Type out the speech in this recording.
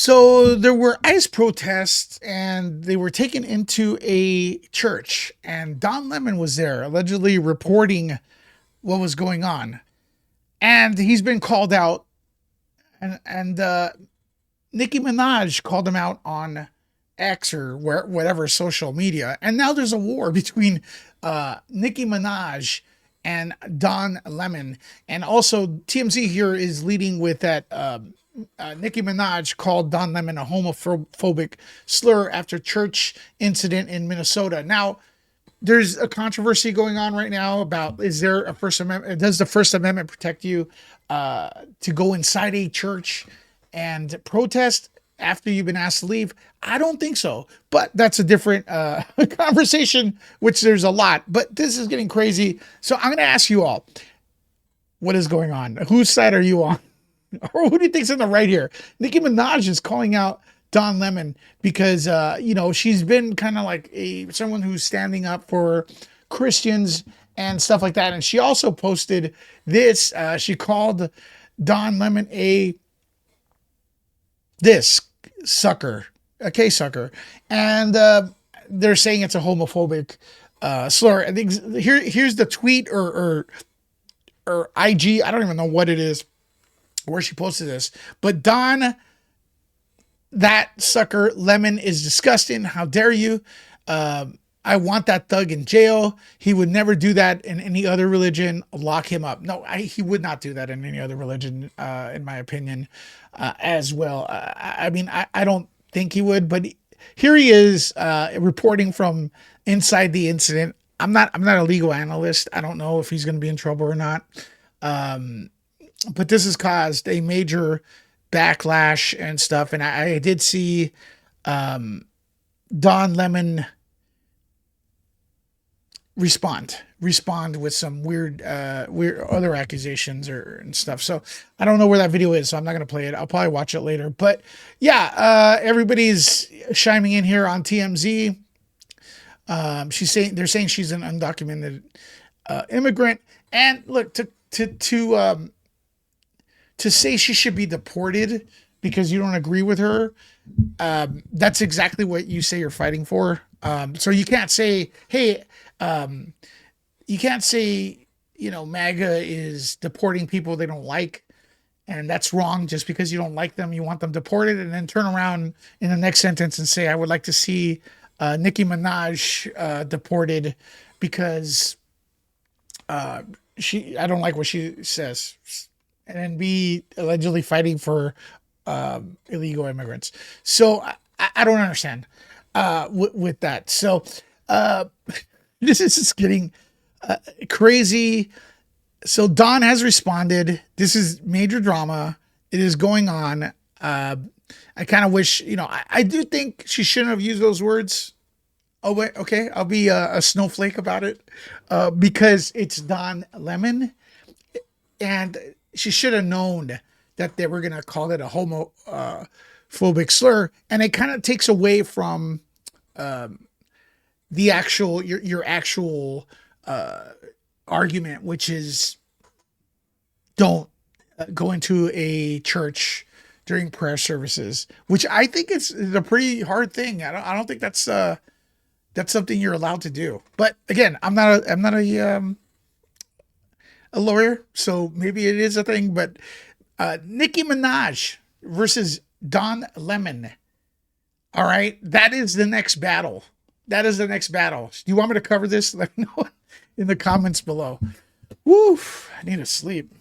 So there were ICE protests and they were taken into a church, and Don Lemon was there allegedly reporting what was going on. And he's been called out, and Nicki Minaj called him out on X or whatever social media. And now there's a war between Nicki Minaj and Don Lemon. And also TMZ here is leading with that Nicki Minaj called Don Lemon a homophobic slur after church incident in Minnesota. Now, there's a controversy going on right now about, is there a First Amendment? Does the First Amendment protect you to go inside a church and protest after you've been asked to leave? I don't think so, but that's a different conversation, which there's a lot, but this is getting crazy. So I'm going to ask you all, what is going on? Whose side are you on? Or who do you think's in the right here? Nicki Minaj is calling out Don Lemon because she's been kind of like someone who's standing up for Christians and stuff like that. And she also posted this. She called Don Lemon this sucker, a K sucker, and they're saying it's a homophobic slur. I think here's the tweet or IG. I don't even know what it is where she posted this, but Don, that sucker Lemon is disgusting. How dare you? I want that thug in jail. He would never do that in any other religion. Lock him up. No, he would not do that in any other religion, in my opinion, as well. I don't think he would, but here he is reporting from inside the incident. I'm not a legal analyst. I don't know if he's going to be in trouble or not. But this has caused a major backlash and stuff. And I did see Don Lemon respond with some weird other accusations and stuff. So I don't know where that video is, so I'm not going to play it. I'll probably watch it later. But yeah, everybody's chiming in here on TMZ. They're saying she's an undocumented immigrant. And look, to say she should be deported because you don't agree with her, that's exactly what you say you're fighting for. So you can't say, hey, you can't say, MAGA is deporting people they don't like, and that's wrong just because you don't like them. You want them deported, and then turn around in the next sentence and say, I would like to see Nicki Minaj deported because I don't like what she says, and then be allegedly fighting for illegal immigrants. So I don't understand with that. So this is just getting crazy. So Don has responded. This is major drama. It is going on. I kind of wish, I do think she shouldn't have used those words. Oh, wait, okay. I'll be a snowflake about it because it's Don Lemon, and she should have known that they were going to call it a homophobic slur. And it kind of takes away from the actual, your actual argument, which is don't go into a church during prayer services, which I think is a pretty hard thing. I don't think that's something you're allowed to do. But again, I'm not a lawyer, so maybe it is a thing. But Nicki Minaj versus Don Lemon. All right, that is the next battle. That is the next battle. Do you want me to cover this? Let me know in the comments below. Woo! I need to sleep.